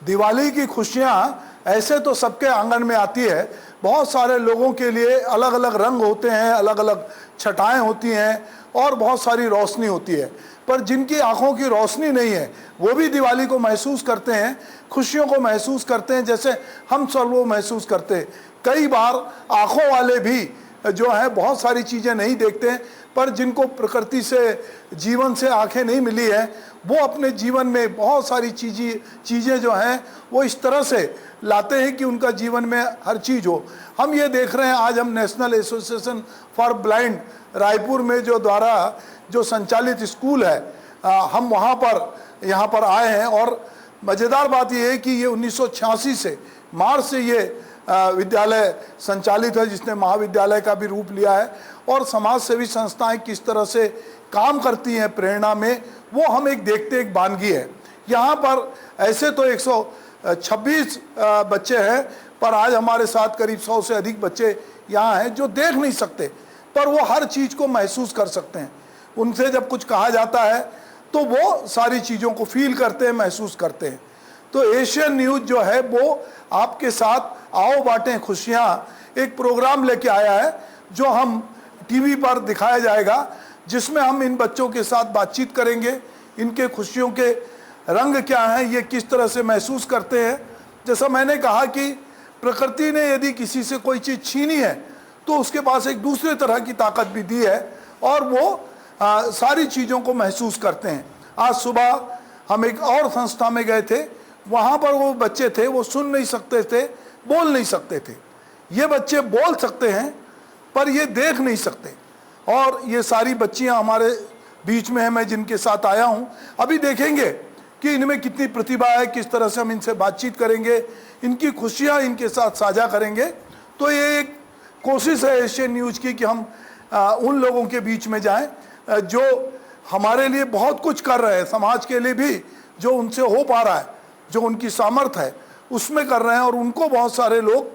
दिवाली की खुशियाँ ऐसे तो सबके आंगन में आती है, बहुत सारे लोगों के लिए अलग अलग रंग होते हैं, अलग अलग छटाएं होती हैं और बहुत सारी रोशनी होती है, पर जिनकी आंखों की रोशनी नहीं है वो भी दिवाली को महसूस करते हैं, खुशियों को महसूस करते हैं जैसे हम सब लोग महसूस करते हैं। कई बार आंखों वाले भी जो है बहुत सारी चीज़ें नहीं देखते हैं, पर जिनको प्रकृति से, जीवन से आंखें नहीं मिली है, वो अपने जीवन में बहुत सारी चीज़ें जो हैं वो इस तरह से लाते हैं कि उनका जीवन में हर चीज़ हो। हम ये देख रहे हैं, आज हम national association for blind Raipur में जो द्वारा जो संचालित स्कूल है, हम वहाँ पर यहाँ पर आए हैं और मज़ेदार बात यह है कि ये 1986 से मार्च से ये विद्यालय संचालित है, जिसने महाविद्यालय का भी रूप लिया है, और समाज सेवी संस्थाएं किस तरह से काम करती हैं प्रेरणा में, वो हम एक देखते एक वानगी है। यहाँ पर ऐसे तो 126 बच्चे हैं, पर आज हमारे साथ करीब 100 से अधिक बच्चे यहाँ हैं जो देख नहीं सकते, पर वो हर चीज़ को महसूस कर सकते हैं। उनसे जब कुछ कहा जाता है तो वो सारी चीज़ों को फील करते हैं, महसूस करते हैं। तो एशियन न्यूज़ जो है वो आपके साथ आओ बांटें खुशियाँ एक प्रोग्राम लेके आया है, जो हम टीवी पर दिखाया जाएगा, जिसमें हम इन बच्चों के साथ बातचीत करेंगे, इनके खुशियों के रंग क्या हैं, ये किस तरह से महसूस करते हैं। जैसा मैंने कहा कि प्रकृति ने यदि किसी से कोई चीज़ छीनी है तो उसके पास एक दूसरे तरह की ताकत भी दी है और वो सारी चीज़ों को महसूस करते हैं। आज सुबह हम एक और संस्था में गए थे, वहाँ पर वो बच्चे थे, वो सुन नहीं सकते थे, बोल नहीं सकते थे। ये बच्चे बोल सकते हैं पर ये देख नहीं सकते, और ये सारी बच्चियाँ हमारे बीच में हैं, मैं जिनके साथ आया हूँ। अभी देखेंगे कि इनमें कितनी प्रतिभा है, किस तरह से हम इनसे बातचीत करेंगे, इनकी खुशियाँ इनके साथ साझा करेंगे। तो ये एक कोशिश है एशियन न्यूज़ की कि हम उन लोगों के बीच में जाएं जो हमारे लिए बहुत कुछ कर रहे हैं, समाज के लिए भी जो उनसे हो पा रहा है, जो उनकी सामर्थ्य है उसमें कर रहे हैं, और उनको बहुत सारे लोग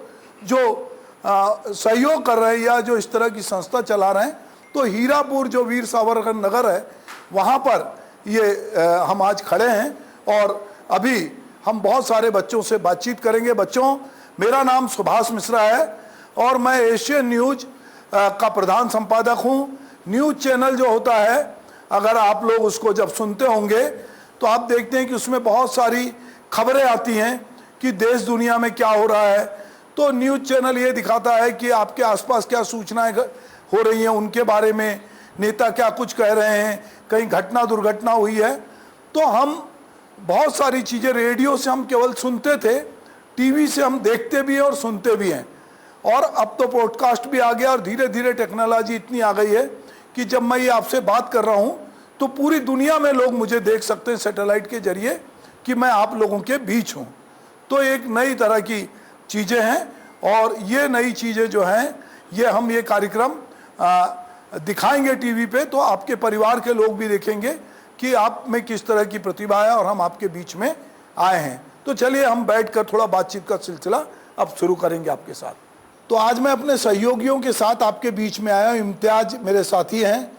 जो सहयोग कर रहे हैं या जो इस तरह की संस्था चला रहे हैं। तो हीरापुर जो वीर सावरकर नगर है, वहाँ पर ये हम आज खड़े हैं और अभी हम बहुत सारे बच्चों से बातचीत करेंगे। बच्चों, मेरा नाम सुभाष मिश्रा है और मैं एशियन न्यूज़ का प्रधान संपादक हूँ। न्यूज़ चैनल जो होता है, अगर आप लोग उसको जब सुनते होंगे तो आप देखते हैं कि उसमें बहुत सारी खबरें आती हैं कि देश दुनिया में क्या हो रहा है। तो न्यूज़ चैनल ये दिखाता है कि आपके आसपास क्या सूचनाएं हो रही हैं, उनके बारे में नेता क्या कुछ कह रहे हैं, कहीं घटना दुर्घटना हुई है। तो हम बहुत सारी चीज़ें रेडियो से हम केवल सुनते थे, टीवी से हम देखते भी हैं और सुनते भी हैं, और अब तो पॉडकास्ट भी आ गया और धीरे धीरे टेक्नोलॉजी इतनी आ गई है कि जब मैं ये आपसे बात कर रहा हूँ तो पूरी दुनिया में लोग मुझे देख सकते हैं सैटेलाइट के जरिए कि मैं आप लोगों के बीच हूँ। तो एक नई तरह की चीज़ें हैं और ये नई चीज़ें जो हैं ये हम ये कार्यक्रम दिखाएंगे टीवी पे, तो आपके परिवार के लोग भी देखेंगे कि आप में किस तरह की प्रतिभा है और हम आपके बीच में आए हैं। तो चलिए हम बैठकर थोड़ा बातचीत का सिलसिला अब शुरू करेंगे आपके साथ। तो आज मैं अपने सहयोगियों के साथ आपके बीच में आया हूँ। इम्तियाज मेरे साथी हैं,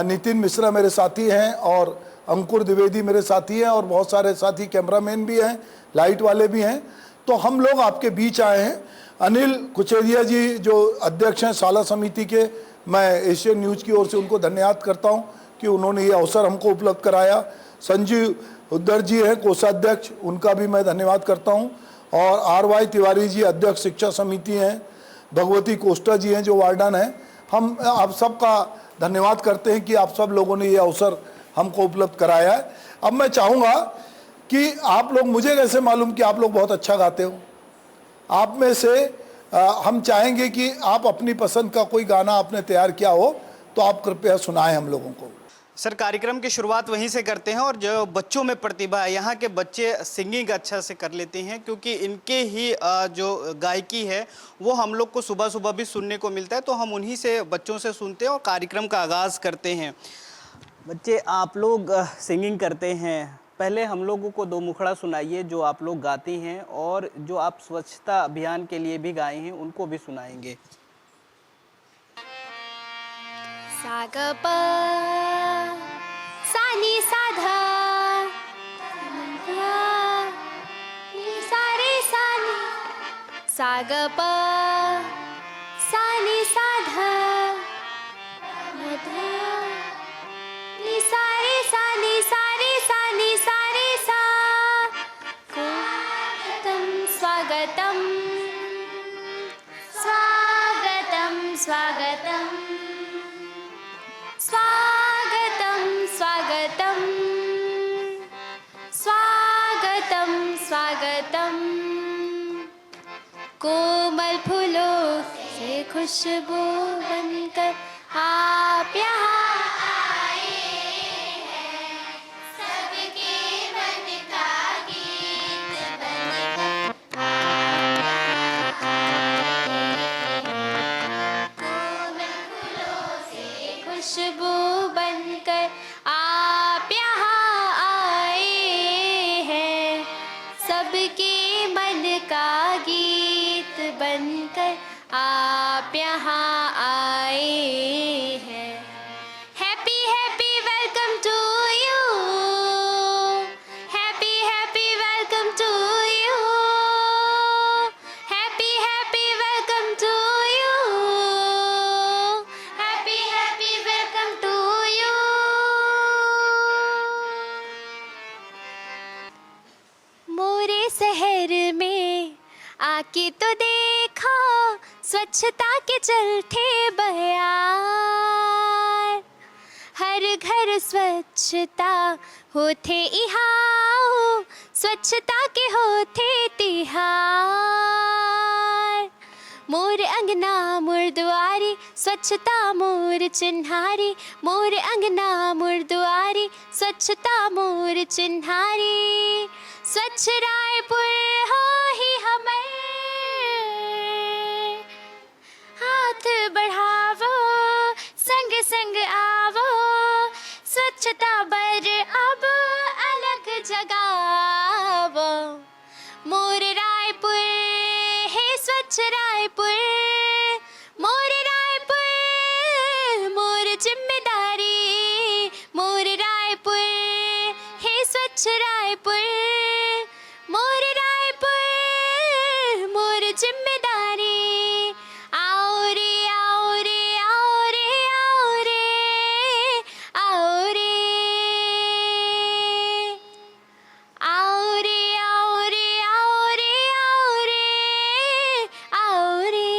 नितिन मिश्रा मेरे साथी हैं और अंकुर द्विवेदी मेरे साथी हैं, और बहुत सारे साथी कैमरामैन भी हैं, लाइट वाले भी हैं। तो हम लोग आपके बीच आए हैं। अनिल कुचेरिया जी जो अध्यक्ष हैं साला समिति के, मैं एशियन न्यूज़ की ओर से उनको धन्यवाद करता हूं कि उन्होंने ये अवसर हमको उपलब्ध कराया। संजीव उद्धर जी हैं कोषाध्यक्ष, उनका भी मैं धन्यवाद करता हूं। और RY तिवारी जी अध्यक्ष शिक्षा समिति हैं, भगवती कोष्टा जी हैं जो वार्डन हैं। हम आप सबका धन्यवाद करते हैं कि आप सब लोगों ने ये अवसर हमको उपलब्ध कराया है। अब मैं चाहूँगा कि आप लोग, मुझे कैसे मालूम कि आप लोग बहुत अच्छा गाते हो, आप में से हम चाहेंगे कि आप अपनी पसंद का कोई गाना आपने तैयार किया हो तो आप कृपया सुनाएं हम लोगों को। सर, कार्यक्रम की शुरुआत वहीं से करते हैं, और जो बच्चों में प्रतिभा है, यहाँ के बच्चे सिंगिंग अच्छा से कर लेते हैं क्योंकि इनके ही जो गायकी है वो हम लोग को सुबह सुबह भी सुनने को मिलता है। तो हम उन्हीं से बच्चों से सुनते हैं और कार्यक्रम का आगाज़ करते हैं। बच्चे, आप लोग सिंगिंग करते हैं, पहले हम लोगों को दो मुखड़ा सुनाइए जो आप लोग गाते हैं, और जो आप स्वच्छता अभियान के लिए भी गाए हैं उनको भी सुनाएंगे। सागप सानी साधा सा ग प सा नि सा ध म ध नि सा रे सा नि सा रे सा नि सा रे सा स्वागतम स्वागतम स्वागतम स्वागतम स्वागतम स्वागतम स्वागतम कोमल फूलों से खुशबू बनकर आप यहाँ आए हैं, सबके मन का गीत बनकर कोमल फूलों से खुशबू बनकर आप यहाँ आए हैं, सबके मन का गीत बनकर आप यहाँ आए हैं। Happy happy welcome to you, happy happy welcome to you, happy happy welcome to you, happy happy welcome to you. मोरे शहर में आके तो देखो स्वच्छता के चलते बयान, हर घर स्वच्छता होते यहाँ, स्वच्छता के होते तिहार। मोर अंगना मोर दुआरी स्वच्छता मोर चिन्हारी, मोर अंगना मोर दुआरी स्वच्छता मोर चिन्हारी। स्वच्छ रायपुर हो ही हमें हाथ बढ़ावो, संग संग आवो, स्वच्छता पर अब अलग जगावो। मोर रायपुर है स्वच्छ रायपुर, मोर रायपुर मोर जिम्मेदारी, मोर रायपुर है स्वच्छ रायपुर, मोर रायपुर मोर जिम्मेदारी। आओ रे आओ रे आओ रे आओ रे आओ रे आओ रे आओ रे आओ रे आओ रे आओ रे।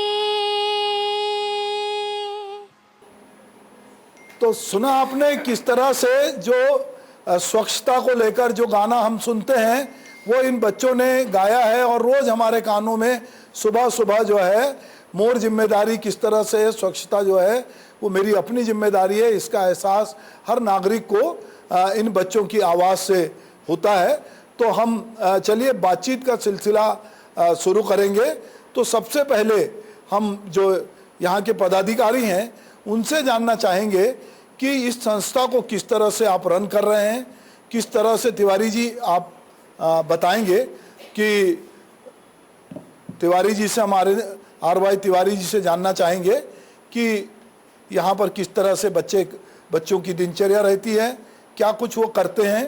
तो सुना आपने किस तरह से जो स्वच्छता को लेकर जो गाना हम सुनते हैं वो इन बच्चों ने गाया है, और रोज़ हमारे कानों में सुबह सुबह जो है मोर जिम्मेदारी किस तरह से स्वच्छता जो है वो मेरी अपनी जिम्मेदारी है, इसका एहसास हर नागरिक को इन बच्चों की आवाज़ से होता है। तो हम चलिए बातचीत का सिलसिला शुरू करेंगे। तो सबसे पहले हम जो यहाँ के पदाधिकारी हैं उनसे जानना चाहेंगे कि इस संस्था को किस तरह से आप रन कर रहे हैं, किस तरह से। तिवारी जी आप बताएंगे कि तिवारी जी से, हमारे आर तिवारी जी से जानना चाहेंगे कि यहाँ पर किस तरह से बच्चों की दिनचर्या रहती है, क्या कुछ वो करते हैं,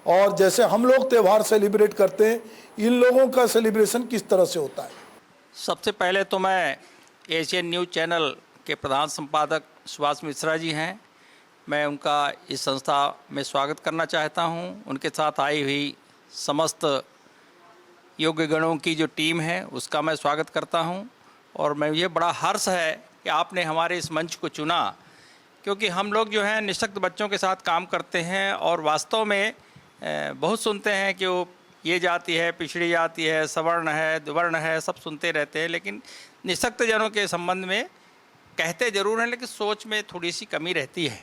और जैसे हम लोग त्यौहार सेलिब्रेट करते हैं इन लोगों का सेलिब्रेशन किस तरह से होता है। सबसे पहले तो मैं एशियन न्यूज़ चैनल के प्रधान संपादक सुभाष मिश्रा जी हैं, मैं उनका इस संस्था में स्वागत करना चाहता हूं। उनके साथ आई हुई समस्त योग्य गणों की जो टीम है उसका मैं स्वागत करता हूं। और मैं ये बड़ा हर्ष है कि आपने हमारे इस मंच को चुना, क्योंकि हम लोग जो हैं निःशक्त बच्चों के साथ काम करते हैं और वास्तव में बहुत सुनते हैं कि वो ये जाति है, पिछड़ी जाति है, सवर्ण है, दुवर्ण है, सब सुनते रहते हैं, लेकिन निःशक्त जनों के संबंध में कहते ज़रूर हैं लेकिन सोच में थोड़ी सी कमी रहती है।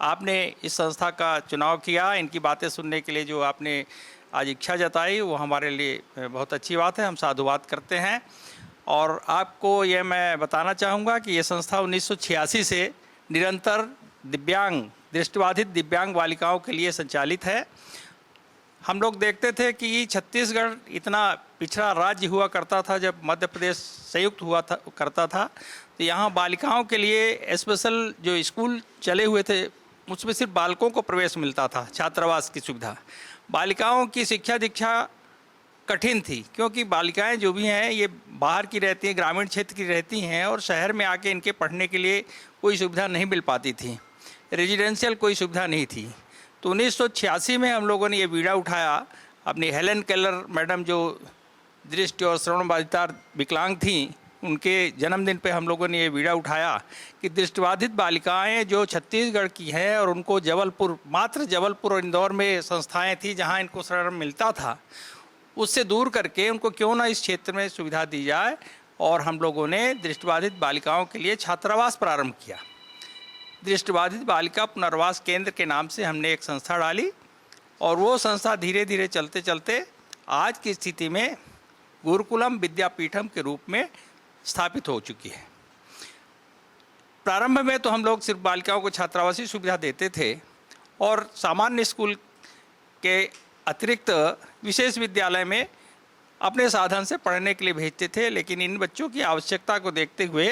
आपने इस संस्था का चुनाव किया, इनकी बातें सुनने के लिए जो आपने आज इच्छा जताई वो हमारे लिए बहुत अच्छी बात है, हम साधुवाद करते हैं। और आपको ये मैं बताना चाहूँगा कि ये संस्था 1986 से निरंतर दृष्टिबाधित दिव्यांग बालिकाओं के लिए संचालित है। हम लोग देखते थे कि छत्तीसगढ़ इतना पिछड़ा राज्य हुआ करता था जब मध्य प्रदेश संयुक्त हुआ था करता था, तो यहाँ बालिकाओं के लिए स्पेशल जो स्कूल चले हुए थे उसमें सिर्फ बालकों को प्रवेश मिलता था, छात्रावास की सुविधा। बालिकाओं की शिक्षा दीक्षा कठिन थी, क्योंकि बालिकाएं जो भी हैं ये बाहर की रहती हैं, ग्रामीण क्षेत्र की रहती हैं, और शहर में आके इनके पढ़ने के लिए कोई सुविधा नहीं मिल पाती थी, रेजिडेंशियल कोई सुविधा नहीं थी। तो 1986 में हम लोगों ने ये बीड़ा उठाया। अपनी हेलेन केलर मैडम जो दृष्टि और श्रवण बाधिता विकलांग थी, उनके जन्मदिन पे हम लोगों ने ये बीड़ा उठाया कि दृष्टिबाधित बालिकाएं जो छत्तीसगढ़ की हैं और उनको जबलपुर, मात्र जबलपुर और इंदौर में संस्थाएं थी जहां इनको शरण मिलता था, उससे दूर करके उनको क्यों ना इस क्षेत्र में सुविधा दी जाए। और हम लोगों ने दृष्टिबाधित बालिकाओं के लिए छात्रावास प्रारंभ किया। दृष्टिबाधित बालिका पुनर्वास केंद्र के नाम से हमने एक संस्था डाली, और वो संस्था धीरे धीरे चलते चलते आज की स्थिति में गुरुकुलम विद्यापीठम के रूप में स्थापित हो चुकी है। प्रारंभ में तो हम लोग सिर्फ बालिकाओं को छात्रावासी सुविधा देते थे और सामान्य स्कूल के अतिरिक्त विशेष विद्यालय में अपने साधन से पढ़ने के लिए भेजते थे, लेकिन इन बच्चों की आवश्यकता को देखते हुए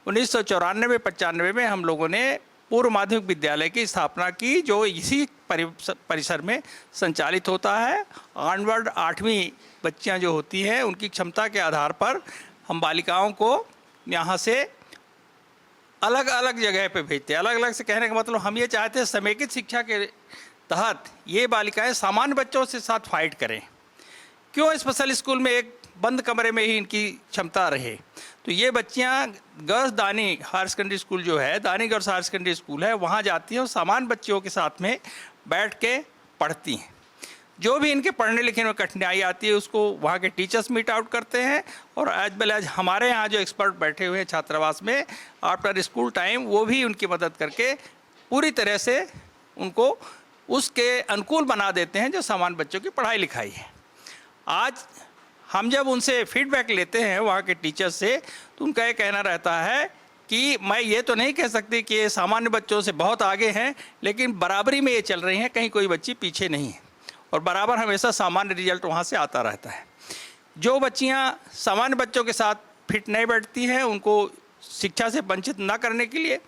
1994-95 में हम लोगों ने पूर्व माध्यमिक विद्यालय की स्थापना की, जो इसी परिसर में संचालित होता है। ऑनवर्ड 8वीं बच्चियां जो होती हैं, उनकी क्षमता के आधार पर हम बालिकाओं को यहाँ से अलग अलग जगह पे भेजते हैं। अलग अलग से कहने का मतलब हम ये चाहते हैं समेकित शिक्षा के तहत ये बालिकाएं सामान्य बच्चों से साथ फाइट करें। क्यों स्पेशल स्कूल में एक बंद कमरे में ही इनकी क्षमता रहे? तो ये बच्चियां गर्ल्स दानी हायर सेकेंडरी स्कूल जो है, दानी गर्ल्स हायर सेकेंडरी स्कूल है, वहाँ जाती हैं और सामान्य बच्चों के साथ में बैठ के पढ़ती हैं। जो भी इनके पढ़ने लिखने में कठिनाई आती है उसको वहाँ के टीचर्स मीट आउट करते हैं, और एज वेल एज हमारे यहाँ जो एक्सपर्ट बैठे हुए हैं छात्रावास में आफ्टर स्कूल टाइम, वो भी उनकी मदद करके पूरी तरह से उनको उसके अनुकूल बना देते हैं जो सामान्य बच्चों की पढ़ाई लिखाई है। आज हम जब उनसे फीडबैक लेते हैं वहाँ के टीचर्स से, तो उनका ये कहना रहता है कि मैं ये तो नहीं कह सकती कि ये सामान्य बच्चों से बहुत आगे हैं, लेकिन बराबरी में ये चल रही हैं, कहीं कोई बच्ची पीछे नहीं है, और बराबर हमेशा सामान्य रिजल्ट वहाँ से आता रहता है। जो बच्चियाँ सामान्य बच्चों के साथ फिट नहीं बैठती हैं, उनको शिक्षा से वंचित न करने के लिए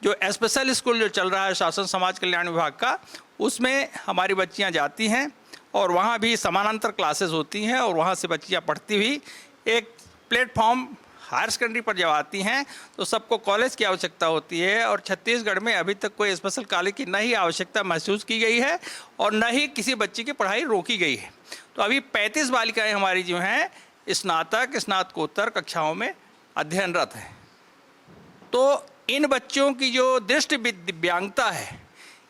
जो स्पेशल स्कूल जो चल रहा है शासन समाज कल्याण विभाग का, उसमें हमारी बच्चियाँ जाती हैं और वहाँ भी समानांतर क्लासेस होती हैं, और वहाँ से बच्चियाँ पढ़ती हुई एक प्लेटफॉर्म हायर सेकेंडरी पर जब आती हैं तो सबको कॉलेज की आवश्यकता होती है। और छत्तीसगढ़ में अभी तक कोई स्पेशल कॉलेज की न ही आवश्यकता महसूस की गई है और न ही किसी बच्चे की पढ़ाई रोकी गई है। तो अभी 35 बालिकाएं हमारी जो हैं स्नातक स्नातकोत्तर कक्षाओं में अध्ययनरत हैं। तो इन बच्चों की जो दृष्टि दिव्यांगता है,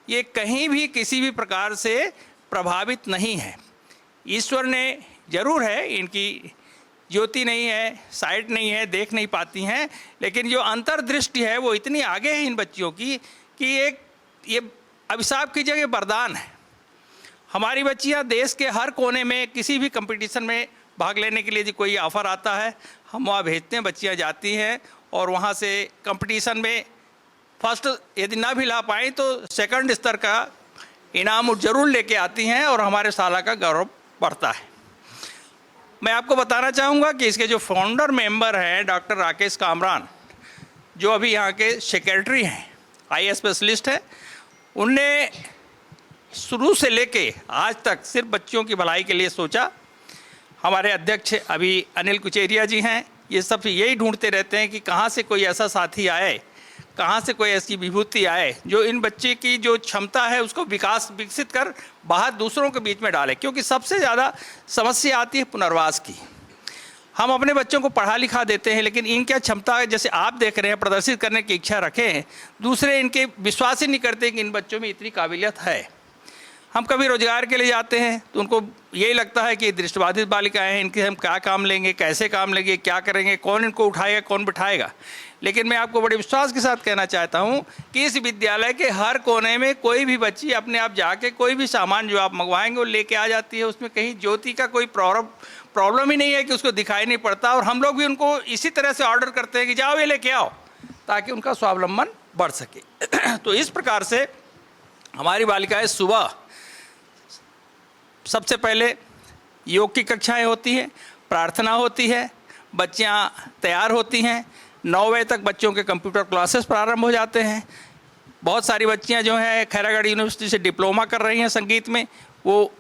ये कहीं भी किसी भी प्रकार से प्रभावित नहीं है। ईश्वर ने जरूर है, इनकी ज्योति नहीं है, साइट नहीं है, देख नहीं पाती हैं, लेकिन जो अंतर्दृष्टि है वो इतनी आगे है इन बच्चियों की कि ये अभिशाप की जगह वरदान है। हमारी बच्चियां देश के हर कोने में किसी भी कंपटीशन में भाग लेने के लिए यदि कोई ऑफ़र आता है, हम वहाँ भेजते हैं, बच्चियां जाती हैं और वहाँ से कंपटीशन में फर्स्ट यदि ना भी ला पाएँ तो सेकंड स्तर का इनाम जरूर लेके आती हैं, और हमारे शाला का गौरव बढ़ता है। मैं आपको बताना चाहूँगा कि इसके जो फाउंडर मेंबर हैं डॉक्टर राकेश कामरान, जो अभी यहाँ के सेक्रेटरी हैं, आई स्पेशलिस्ट हैं, उनने शुरू से लेके आज तक सिर्फ बच्चों की भलाई के लिए सोचा। हमारे अध्यक्ष अभी अनिल कुचेरिया जी हैं, ये सब यही ढूंढते रहते हैं कि कहाँ से कोई ऐसा साथी आए, कहाँ से कोई ऐसी विभूति आए जो इन बच्चे की जो क्षमता है उसको विकसित कर बाहर दूसरों के बीच में डाले। क्योंकि सबसे ज़्यादा समस्या आती है पुनर्वास की। हम अपने बच्चों को पढ़ा लिखा देते हैं, लेकिन इनकी क्षमता जैसे आप देख रहे हैं प्रदर्शित करने की इच्छा रखें, दूसरे इनके विश्वास ही नहीं करते कि इन बच्चों में इतनी काबिलियत है। हम कभी रोजगार के लिए जाते हैं तो उनको यही लगता है कि दृष्टिबाधित बालिकाएं हैं, इनके हम क्या काम लेंगे, कैसे काम लेंगे, क्या करेंगे, कौन इनको उठाएगा, कौन बिठाएगा। लेकिन मैं आपको बड़े विश्वास के साथ कहना चाहता हूं कि इस विद्यालय के हर कोने में कोई भी बच्ची अपने आप जाके कोई भी सामान जो आप मंगवाएंगे वो लेके आ जाती है। उसमें कहीं ज्योति का कोई प्रॉब्लम ही नहीं है कि उसको दिखाई नहीं पड़ता। और हम लोग भी उनको इसी तरह से ऑर्डर करते हैं कि जाओ ये लेके आओ, ताकि उनका स्वावलंबन बढ़ सके। तो इस प्रकार से हमारी बालिकाएँ सुबह सबसे पहले योग की कक्षाएं होती हैं, प्रार्थना होती है, बच्चियां तैयार होती हैं, 9 बजे तक बच्चों के कंप्यूटर क्लासेस प्रारंभ हो जाते हैं। बहुत सारी बच्चियां जो हैं खैरागढ़ यूनिवर्सिटी से डिप्लोमा कर रही हैं संगीत में, वो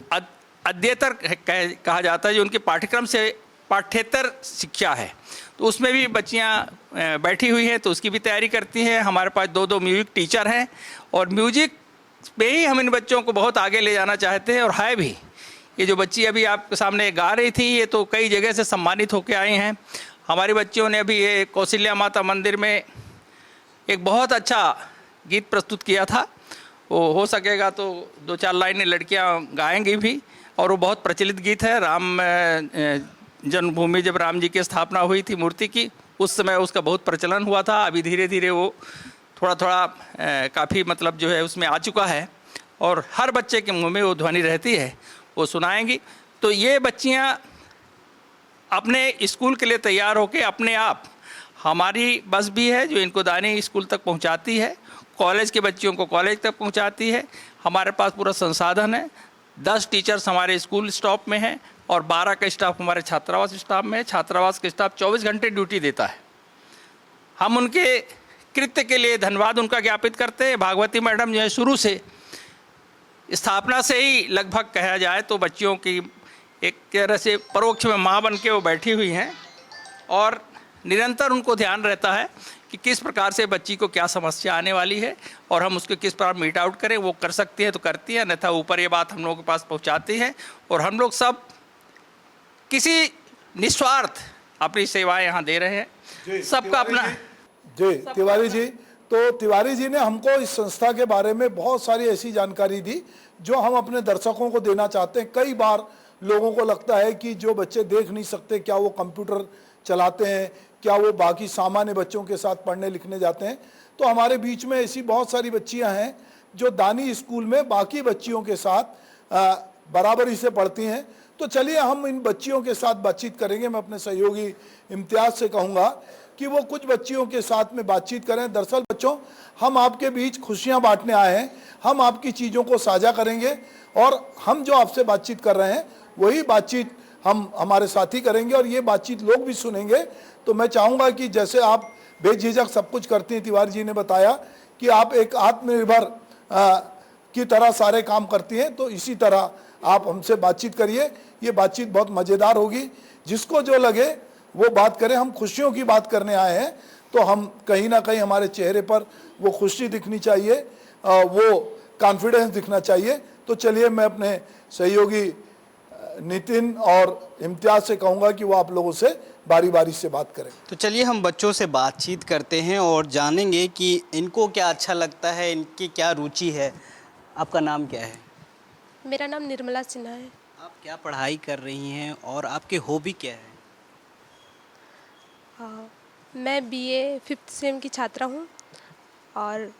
अध्येतर कहा जाता है, जो उनके पाठ्यक्रम से पाठ्येतर शिक्षा है, तो उसमें भी बच्चियां बैठी हुई हैं, तो उसकी भी तैयारी करती हैं। हमारे पास 2 म्यूजिक टीचर हैं और म्यूजिक पे ही हम इन बच्चों को बहुत आगे ले जाना चाहते हैं, और है भी। ये जो बच्ची अभी आपके सामने गा रही थी, ये तो कई जगह से सम्मानित होकर आई हैं। हमारी बच्चियों ने अभी ये कौशल्या माता मंदिर में एक बहुत अच्छा गीत प्रस्तुत किया था। वो हो सकेगा तो 2-4 लाइनें लड़कियां गाएंगी भी, और वो बहुत प्रचलित गीत है। राम जन्मभूमि, जब राम जी की स्थापना हुई थी मूर्ति की, उस समय उसका बहुत प्रचलन हुआ था। अभी धीरे धीरे वो थोड़ा थोड़ा काफ़ी मतलब जो है उसमें आ चुका है, और हर बच्चे के मुंह में वो ध्वनि रहती है, वो सुनाएंगी। तो ये बच्चियां अपने स्कूल के लिए तैयार होकर अपने आप, हमारी बस भी है जो इनको दानी स्कूल तक पहुंचाती है, कॉलेज के बच्चियों को कॉलेज तक पहुंचाती है। हमारे पास पूरा संसाधन है। 10 टीचर्स हमारे स्कूल स्टाफ में हैं और 12 का स्टाफ हमारे छात्रावास स्टाफ में है। छात्रावास के स्टाफ 24 घंटे ड्यूटी देता है। हम उनके कृत्य के लिए धन्यवाद उनका ज्ञापित करते हैं। भागवती मैडम जो है शुरू से, स्थापना से ही लगभग कहा जाए तो बच्चियों की एक तरह से परोक्ष में माँ बन के वो बैठी हुई हैं, और निरंतर उनको ध्यान रहता है कि किस प्रकार से बच्ची को क्या समस्या आने वाली है और हम उसको किस प्रकार मीट आउट करें। वो कर सकती है तो करती है, अन्यथा ऊपर ये बात हम लोगों के पास पहुंचाती है, और हम लोग सब किसी निस्वार्थ अपनी सेवाएं यहाँ दे रहे हैं। सबका अपना जी तिवारी जी, तो तिवारी जी ने हमको इस संस्था के बारे में बहुत सारी ऐसी जानकारी दी जो हम अपने दर्शकों को देना चाहते हैं। कई बार लोगों को लगता है कि जो बच्चे देख नहीं सकते, क्या वो कंप्यूटर चलाते हैं, क्या वो बाकी सामान्य बच्चों के साथ पढ़ने लिखने जाते हैं। तो हमारे बीच में ऐसी बहुत सारी बच्चियां हैं जो दानी स्कूल में बाकी बच्चियों के साथ बराबरी से पढ़ती हैं। तो चलिए हम इन बच्चियों के साथ बातचीत करेंगे। मैं अपने सहयोगी इम्तियाज से कहूँगा कि वो कुछ बच्चियों के साथ में बातचीत करें। दरअसल बच्चों, हम आपके बीच खुशियाँ बांटने आए हैं। हम आपकी चीज़ों को साझा करेंगे, और हम जो आपसे बातचीत कर रहे हैं वही बातचीत हम हमारे साथी करेंगे, और ये बातचीत लोग भी सुनेंगे। तो मैं चाहूँगा कि जैसे आप बेझिझक सब कुछ करती हैं, तिवारी जी ने बताया कि आप एक आत्मनिर्भर की तरह सारे काम करती हैं, तो इसी तरह आप हमसे बातचीत करिए। ये बातचीत बहुत मज़ेदार होगी। जिसको जो लगे वो बात करें। हम खुशियों की बात करने आए हैं, तो हम कहीं ना कहीं हमारे चेहरे पर वो खुशी दिखनी चाहिए, वो कॉन्फिडेंस दिखना चाहिए। तो चलिए मैं अपने सहयोगी नितिन और इम्तियाज से कहूँगा कि वो आप लोगों से बारी बारी से बात करें। तो चलिए हम बच्चों से बातचीत करते हैं और जानेंगे कि इनको क्या अच्छा लगता है, इनकी क्या रुचि है। आपका नाम क्या है? मेरा नाम निर्मला सिन्हा है। आप क्या पढ़ाई कर रही हैं और आपके हॉबी क्या है? हाँ, मैं BA 5th सेम की छात्रा हूँ, और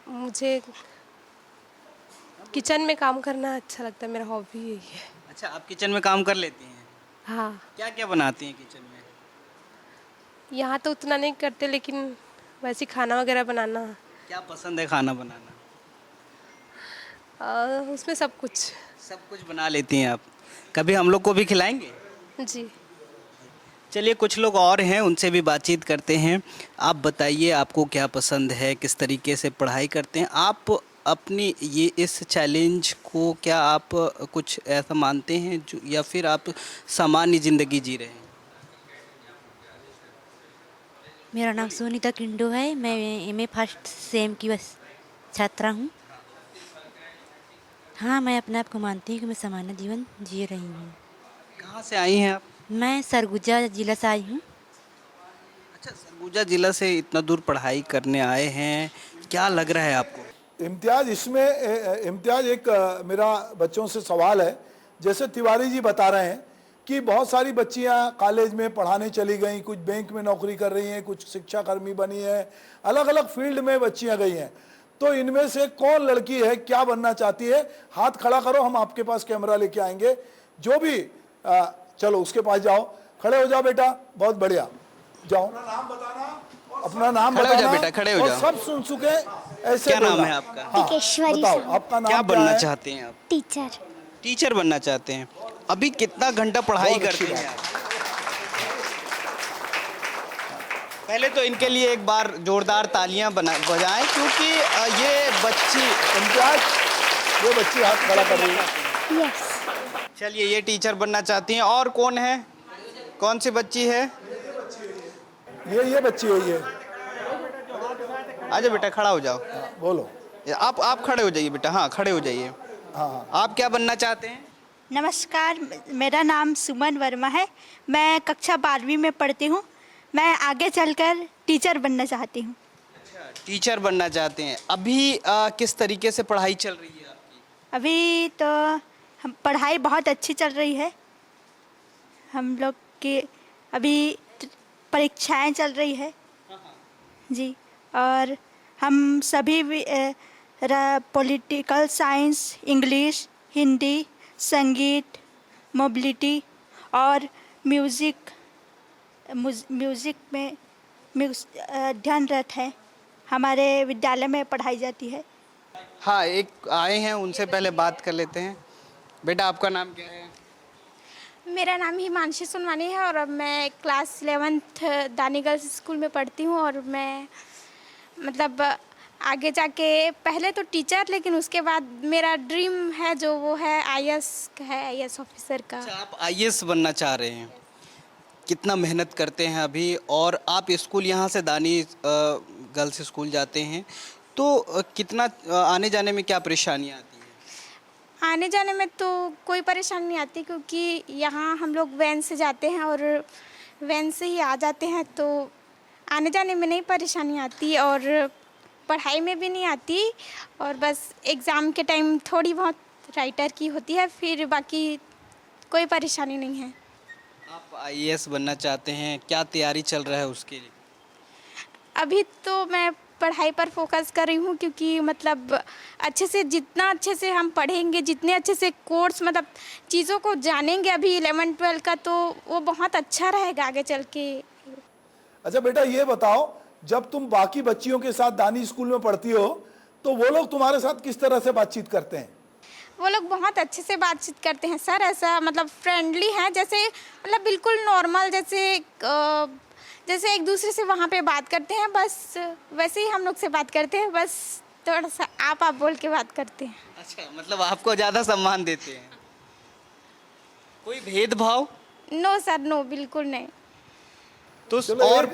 मुझे किचन में काम करना अच्छा लगता है। मेरा हॉबी यही है। अच्छा, आप किचन में काम कर लेती हैं? हाँ, क्या क्या बनाती हैं किचन में? यहाँ तो उतना नहीं करते, लेकिन वैसे खाना वगैरह बनाना। क्या पसंद है खाना बनाना? उसमें सब कुछ। सब कुछ बना लेती हैं आप। कभी हम लोग को भी खिलाएंगे? जी। चलिए कुछ लोग और हैं, उनसे भी बातचीत करते हैं। आप बताइए आपको क्या पसंद है, किस तरीके से पढ़ाई करते हैं आप? अपनी ये इस चैलेंज को क्या आप कुछ ऐसा मानते हैं जो, या फिर आप सामान्य ज़िंदगी जी रहे हैं? मेरा नाम सुनीता किंडो है। मैं MA फर्स्ट सेम की बस छात्रा हूँ। हाँ, मैं अपने आप को मानती हूँ कि मैं सामान्य जीवन जी रही हूँ। कहाँ से आई हैं आप? मैं सरगुजा जिला से आई हूँ। अच्छा, सरगुजा जिला से इतना दूर पढ़ाई करने आए हैं, क्या लग रहा है आपको? इम्तियाज, इसमें इम्तियाज एक मेरा बच्चों से सवाल है। जैसे तिवारी जी बता रहे हैं कि बहुत सारी बच्चियां कॉलेज में पढ़ाने चली गई, कुछ बैंक में नौकरी कर रही हैं, कुछ शिक्षाकर्मी बनी है, अलग अलग फील्ड में बच्चियां गई हैं। तो इनमें से कौन लड़की है, क्या बनना चाहती है? हाथ खड़ा करो, हम आपके पास कैमरा लेके आएंगे। जो भी चलो उसके पास जाओ, खड़े हो जाओ बेटा, बहुत बढ़िया, जाओ। अपना नाम बताना, अपना नाम खड़े हो बताना जाओ बेटा, खड़े हो और जाओ। सब सुन चुके ऐसे। क्या नाम बोलना। है आपका? हाँ, टिकेश्वरी बताओ साहू। आपका नाम क्या बनना है? चाहते हैं आप? टीचर। टीचर बनना चाहते हैं। अभी कितना घंटा पढ़ाई बहुत अच्छी करते हैं बात। आप? पहले तो इनके लिए एक बार जोरदार तालियां बजाएं, क्योंकि ये बच्ची इम्तियाज, ये बच्ची हाथ खड़ा कर रही है। यस। चलिए, ये टीचर बनना चाहती हैं। और कौन है? कौन सी बच्ची है? ये बच्ची है ये। आजा बेटा, खड़ा हो जाओ। बोलो। आप खड़े हो जाइए बेटा। हाँ, खड़े हो जाइए। हाँ, आप क्या बनना चाहते हैं? नमस्कार, मेरा नाम सुमन वर्मा है। मैं कक्षा 12वीं में पढ़ती हूँ। मैं आगे चलकर टीचर बनना चाहती हूँ। टीचर बनना चाहते हैं। अभी किस तरीके से पढ़ाई चल रही है आपकी? अभी तो हम पढ़ाई बहुत अच्छी चल रही है। हम लोग की अभी परीक्षाएं चल रही है जी। और हम सभी पॉलिटिकल साइंस, इंग्लिश, हिंदी, संगीत, मोबिलिटी और म्यूज़िक में अध्ययनरत है। हमारे विद्यालय में पढ़ाई जाती है। हाँ, एक आए हैं, उनसे पहले बात कर लेते हैं। बेटा, आपका नाम क्या है? मेरा नाम हिमांशी सुनवानी है और अब मैं क्लास 11th दानी गर्ल्स स्कूल में पढ़ती हूँ। और मैं मतलब आगे जाके पहले तो टीचर, लेकिन उसके बाद मेरा ड्रीम है जो वो है आईएएस ऑफिसर का। अच्छा, आप आईएएस बनना चाह रहे हैं। कितना मेहनत करते हैं अभी? और आप स्कूल यहाँ से दानी गर्ल्स स्कूल जाते हैं तो कितना आने जाने में क्या परेशानियाँ आती हैं? आने जाने में तो कोई परेशानी नहीं आती, क्योंकि यहाँ हम लोग वैन से जाते हैं और वैन से ही आ जाते हैं, तो आने जाने में नहीं परेशानी आती और पढ़ाई में भी नहीं आती। और बस एग्ज़ाम के टाइम थोड़ी बहुत राइटर की होती है, फिर बाकी कोई परेशानी नहीं है। आप आईएएस बनना चाहते हैं, क्या तैयारी चल रहा है उसके लिए? अभी तो मैं पढ़ाई पर फोकस कर रही हूँ, क्योंकि मतलब जितना अच्छे से हम पढ़ेंगे, जितने अच्छे से कोर्स मतलब चीज़ों को जानेंगे अभी 11-12 का, तो वो बहुत अच्छा रहेगा आगे चल के। अच्छा बेटा, ये बताओ, जब तुम बाकी बच्चियों के साथ दानी स्कूल में पढ़ती हो तो वो लोग तुम्हारे साथ किस तरह से बातचीत करते हैं? वो लोग बहुत अच्छे से बातचीत करते हैं सर। ऐसा मतलब फ्रेंडली है, जैसे मतलब बिल्कुल नॉर्मल, जैसे एक दूसरे से वहाँ पे बात करते हैं, बस वैसे ही हम लोग से बात करते हैं। बस थोड़ा सा आप बोल के बात करते हैं। अच्छा, मतलब आपको ज़्यादा सम्मान देते हैं? कोई भेदभाव? नो सर, नो, बिल्कुल नहीं। तो चलो, और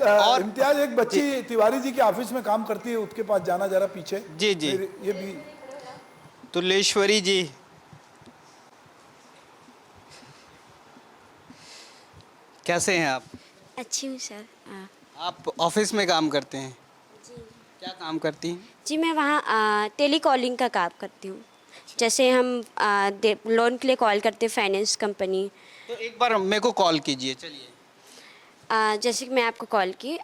इम्तियाज, एक बच्ची तिवारी जी के ऑफिस में काम करती है, उसके पास जाना जरा पीछे। जी। ये भी तुलेश्वरी जी, कैसे हैं आप? अच्छी हूँ सर। आप ऑफिस में काम करते हैं? जी। क्या काम करती हैं? जी, मैं वहाँ टेली कॉलिंग का काम करती हूँ। जैसे हम लोन के लिए कॉल करते हैं, फाइनेंस कंपनी। तो एक बार मेरे को कॉल कीजिए। चलिए। जैसे कि मैं आपको कॉल की।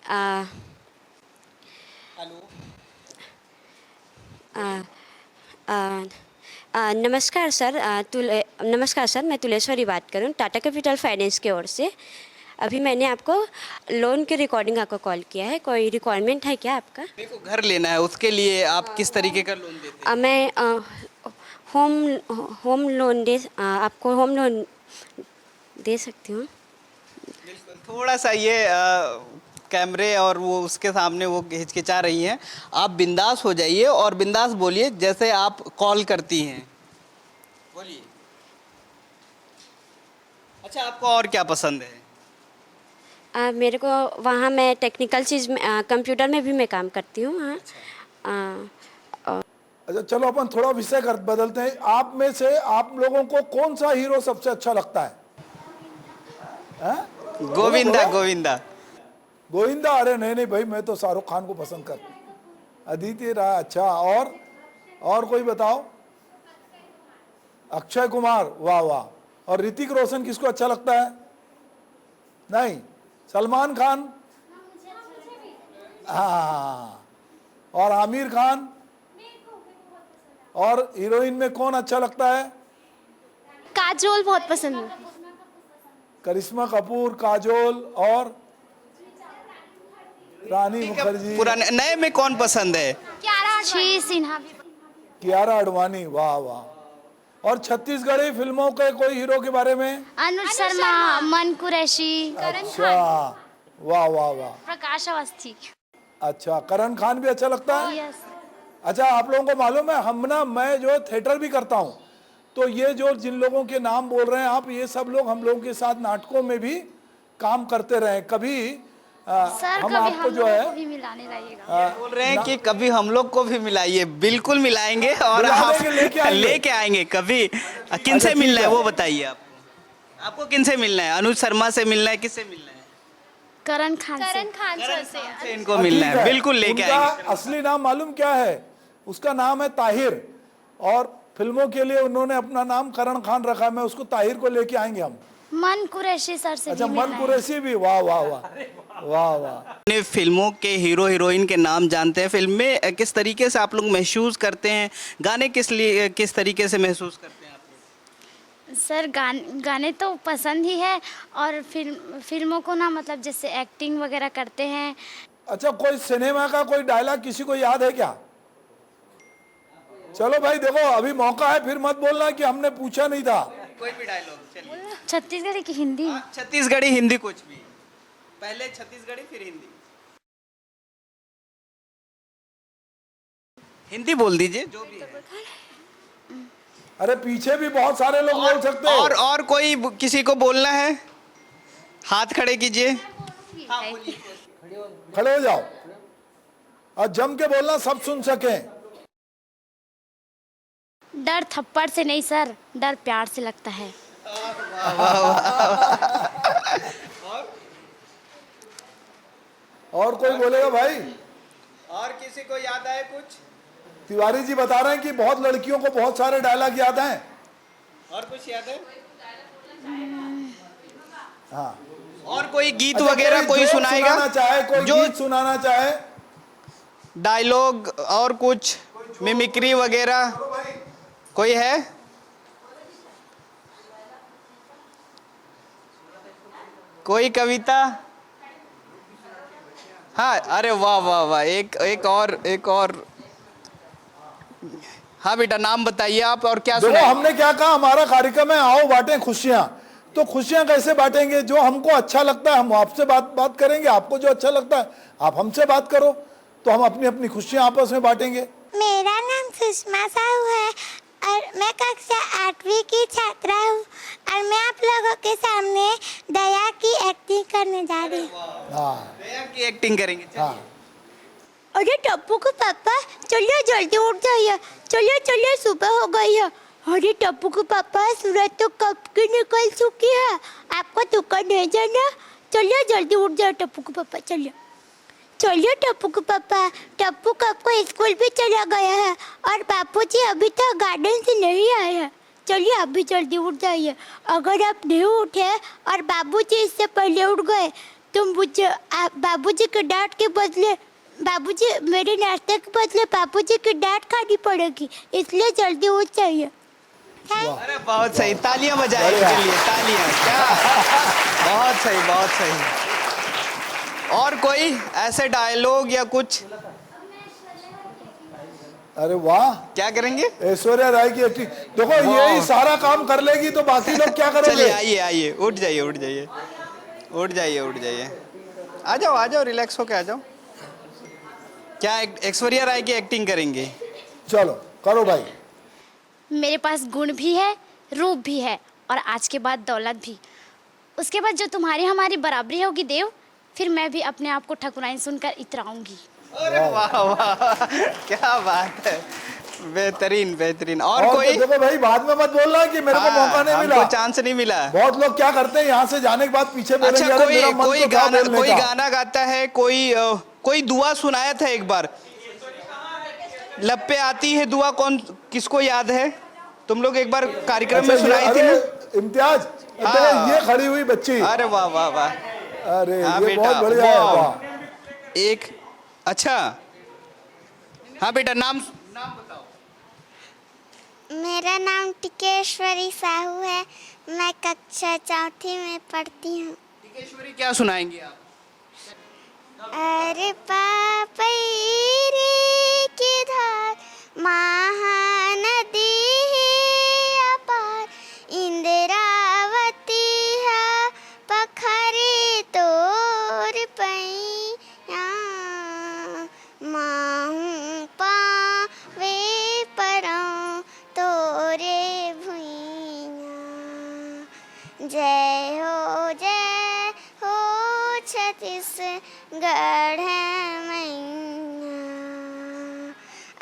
हेलो। नमस्कार सर। नमस्कार सर, मैं तुलेश्वरी बात करूँ टाटा कैपिटल फाइनेंस की ओर से। अभी मैंने आपको लोन के रिकॉर्डिंग आपको कॉल किया है। कोई रिक्वायरमेंट है क्या आपका? मेरे को घर लेना है, उसके लिए आप किस तरीके का लोन देते हैं? मैं होम लोन आपको होम लोन दे सकती हूँ। थोड़ा सा ये कैमरे और वो उसके सामने वो हिचकिचा रही हैं। आप बिंदास हो जाइए और बिंदास बोलिए जैसे आप कॉल करती हैं। बोलिए। अच्छा, आपको और क्या पसंद है? मेरे को वहाँ मैं टेक्निकल चीज़ में कंप्यूटर में भी मैं काम करती हूँ। हाँ। अच्छा, चलो अपन थोड़ा विषय बदलते हैं। आप में से आप लोगों को कौन सा हीरो सबसे अच्छा लगता है? गोविंदा। गोविंदा। गोविंदा? अरे नहीं भाई, मैं तो शाहरुख खान को पसंद करता हूँ। अदिति राय। अच्छा, और कोई बताओ? अक्षय कुमार। वाह वाह। और ऋतिक रोशन किसको अच्छा लगता है? नहीं। सलमान खान? हाँ। और आमिर खान? और हीरोइन में कौन अच्छा लगता है? काजोल बहुत पसंद है। करिश्मा कपूर, काजोल और रानी मुखर्जी। पुराने नए में कौन पसंद है? श्री सिन्हा भी। कियारा आडवाणी। वाह वाह। और छत्तीसगढ़ी फिल्मों के कोई हीरो के बारे में? अनुज शर्मा, मन कुरैशी, अच्छा, वाह वाह वाह। प्रकाश अवस्थी। अच्छा, करण खान भी अच्छा लगता है? यस। अच्छा, आप लोगों को मालूम है मैं जो है थिएटर भी करता हूँ, तो ये जो जिन लोगों के नाम बोल रहे हैं आप, ये सब लोग हम लोगों के साथ नाटकों में भी काम करते रहे। कभी हम आपको जो है भी मिलाने लाइएगा। बोल रहे हैं कि कभी हम लोग को भी मिलाइए। बिल्कुल मिलाएंगे और मिला आप देंगे, लेके आएंगे। कभी। किनसे अच्छा, मिलना है ठीक है। वो बताइए आप। आपको किनसे मिलना है? अनुज शर्मा से मिलना है? किससे मिलना है? करण खान सर से इनको मिलना ठीक है। बिल्कुल लेके उनका आएंगे। असली नाम मालूम क्या है? उसका नाम है ताहिर, और फिल्मों के लिए उन्होंने अपना नाम करण खान रखा है। मैं उसको ताहिर को लेके आएंगे हम। मन कुरैशी सर से अच्छा, भी मन मिलना है। कुरैशी भी, वाह वाह वाह वाह वाह। अपने फिल्मों के हीरो हीरोइन के नाम जानते हैं। फिल्म में किस तरीके से आप लोग महसूस करते हैं? गाने किस तरीके से महसूस करते हैं आप लोग? सर गाने तो पसंद ही है, और फिल्मों को ना मतलब जैसे एक्टिंग वगैरह करते हैं। अच्छा, कोई सिनेमा का कोई डायलॉग किसी को याद है क्या? चलो भाई, देखो अभी मौका है, फिर मत बोलना कि हमने पूछा नहीं था। कोई भी डायलॉग चलिए। छत्तीसगढ़ी की हिंदी। छत्तीसगढ़ी हिंदी कुछ भी। पहले छत्तीसगढ़ी फिर हिंदी। हिंदी बोल दीजिए जो भी है। अरे पीछे भी बहुत सारे लोग बोल सकते हैं। और कोई किसी को बोलना है? हाथ खड़े कीजिए। खड़े हो जाओ और जम के बोलना, सब सुन सकें। डर थप्पड़ से नहीं सर, डर प्यार से लगता है। और कोई बोलेगा भाई? और किसी को याद आए कुछ? तिवारी जी बता रहे हैं कि बहुत लड़कियों को बहुत सारे डायलॉग याद हैं। और कुछ याद है? हाँ, और कोई गीत अच्छा, वगैरह कोई जोक सुनाएगा? सुनाना चाहे, कोई जो गीत सुनाना चाहे। डायलॉग और कुछ मिमिक्री वगैरह कोई है? कोई कविता? हाँ, अरे वाह वाह वाह, एक और। हाँ बेटा, नाम बताइए आप और क्या देखो, सुनाएंगे? हमने क्या कहा, हमारा कार्यक्रम है आओ बांटें खुशियां। तो खुशियां कैसे बांटेंगे? जो हमको अच्छा लगता है हम आपसे बात करेंगे, आपको जो अच्छा लगता है आप हमसे बात करो, तो हम अपनी अपनी खुशियां आपस में बांटेंगे। मेरा नाम सुषमा साहू है और मैं कक्षा 8वीं की छात्रा हूँ, और मैं आप लोगों के सामने दया की एक्टिंग करने जा रही हूँ। हाँ दया की एक्टिंग करेंगे। हाँ। अरे टप्पू को पापा, चलिए जल्दी उठ जाइए, चलिए सुबह हो गई है। अरे टप्पू को पापा, सूरज तो कब की निकल चुकी है, आपको दुकान नहीं जाना? चलिए जल्दी उठ जाओ टप्पू को पापा, चलिए टप्पू को पापा। टप्पू कब को स्कूल भी चला गया है और बापूजी अभी तक गार्डन से नहीं आए हैं। चलिए आप भी जल्दी उठ जाइए। अगर आप नहीं उठे और बाबूजी इससे पहले उठ गए तो मुझे बाबूजी के डांट के बदले, बाबूजी मेरे नाश्ते के बदले बाबूजी की डांट खानी पड़ेगी, इसलिए जल्दी उठ जाइए। अरे बहुत सही, तालियां बजाएं इनके लिए, तालियां। क्या बहुत सही, बहुत सही। और कोई ऐसे डायलॉग या कुछ? अरे वाह, क्या करेंगे? ऐश्वर्या राय की एक्टिंग। देखो यही सारा काम कर लेगी तो बाकी लोग क्या करेंगे? चलिए आइए, उठ जाइए। आ जाओ, रिलैक्स होके आ जाओ। क्या ऐश्वर्या राय की एक्टिंग करेंगे? चलो करो भाई। मेरे पास गुण भी है, रूप भी है, और आज के बाद दौलत भी। उसके बाद जो तुम्हारी हमारी बराबरी होगी देव, फिर मैं भी अपने आप को ठकुराइन सुनकर इतराऊंगी। अरे वाह वाह, क्या बात है, बेहतरीन। और तो कोई? देखो भाई, बाद में मत बोलना कि मेरे को मौका नहीं मिला। हमको चांस नहीं मिला। बहुत लोग क्या करते हैं, यहाँ से जाने के बाद पीछे बोलेंगे, अच्छा, अरे मेरा मन कोई तो था बोलने का। गाना गाता है? कोई दुआ सुनाया था एक बार, लब पे आती है दुआ, किसको याद है? तुम लोग एक बार कार्यक्रम में सुनाई थी ना? इम्तियाज, ये खड़ी हुई बच्ची। अरे वाह वाह वाह, अरे हाँ ये बेटा, बहुत बढ़िया है। वाह। वाह। एक अच्छा, हाँ बेटा, नाम बताओ। मेरा नाम टिकेश्वरी साहू है, मैं कक्षा 4वीं में पढ़ती हूँ। टिकेश्वरी, क्या सुनाएंगे आप? अरे पापैरी की धार महानदी अपार, इंद्रावती है पखरी तोर पैया, माहूँ जय हो छत्तीसगढ़ मैया।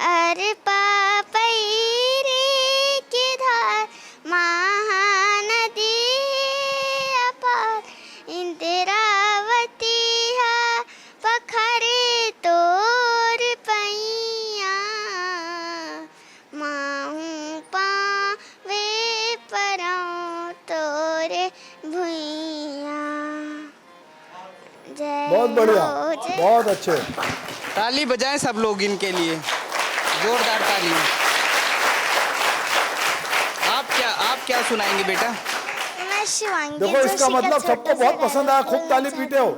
अरे पापैरी की धार महानदी अपार, इंद्रावती है पखरे तोर पैया। माहू पावे परौ तोरे भुइया। जय बहुत बढ़िया, हो, जय बहुत अच्छे। ताली बजाएं सब लोग इनके लिए, जोरदार ताली। आप क्या सुनाएंगे बेटा? मैं शिवांगी देखो इसका जोशी का मतलब छोटा सबको सा बहुत पसंद आया, डायलॉग खूब ताली बोलना पीटे हो।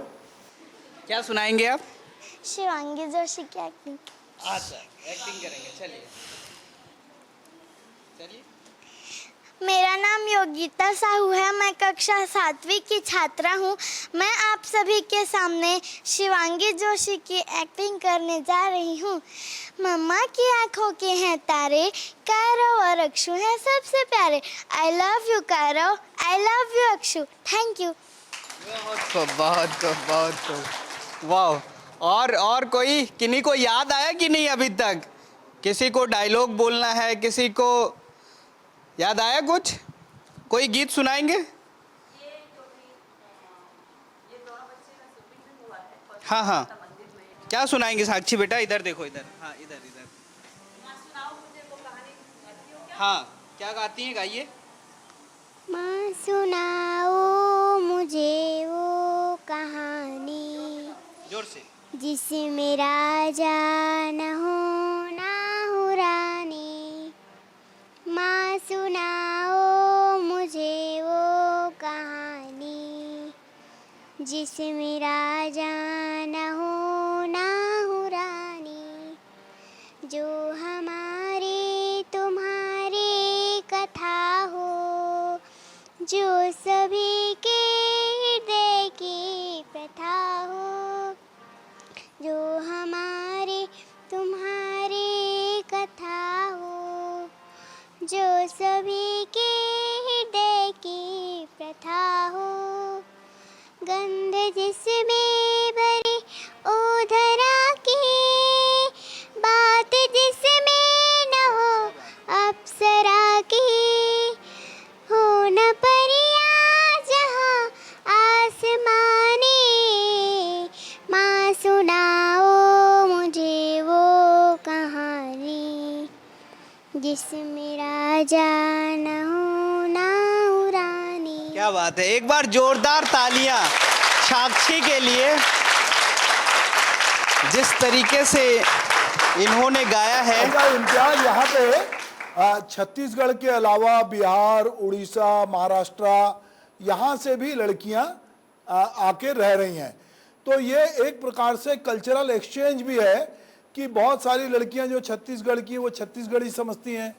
क्या सुनाएंगे आप? शिवांगी जोशी की एक्टिंग। अच्छा, एक्टिंग करेंगे, चलिए। मेरा नाम योगिता साहू है, मैं कक्षा 7वीं की छात्रा हूँ। मैं आप सभी के सामने शिवांगी जोशी की एक्टिंग करने जा रही हूँ। मम्मा की आंखों के हैं तारे, कायरव और अक्षु हैं सबसे प्यारे। I love you Kairav, I love you Akshu, thank you. बहुत वाह। और कोई किन्हीं को याद आया कि नहीं अभी तक? किसी को डायलॉग बोलना है, किसी को याद आया कुछ? कोई गीत सुनाएंगे? हाँ, क्या सुनाएंगे साक्षी बेटा? इधर देखो, इधर। हाँ, इधर। हाँ, क्या गाती हैं, गाइए। माँ सुनाओ मुझे वो कहानी, जोर से। जिसमें राजा न हो रानी। माँ सुनाओ मुझे वो कहानी, जिसमें राजा न हो रानी। जो हमारे तुम्हारे कथा हो, जो सभी के हृदय की प्रथा हो। जो हमारे तुम्हारे कथा हो, जो सभी के हृदय की प्रथा हो। गंध जिसमें भरे ओ धरा की, बात जिसमें न हो अप्सरा की। हो न परिया जहाँ आसमानी, माँ सुनाओ मुझे वो कहानी, जिसमें राजा न हो रानी। क्या बात है, एक बार जोरदार तालियां साक्षी के लिए। जिस तरीके से इन्होंने गाया है। अच्छा, इम्तियाज यहाँ पे छत्तीसगढ़ के अलावा बिहार, उड़ीसा, महाराष्ट्र, यहाँ से भी लड़कियाँ आके रह रही हैं। तो ये एक प्रकार से कल्चरल एक्सचेंज भी है कि बहुत सारी लड़कियाँ जो छत्तीसगढ़ की वो छत्तीसगढ़ी समझती हैं,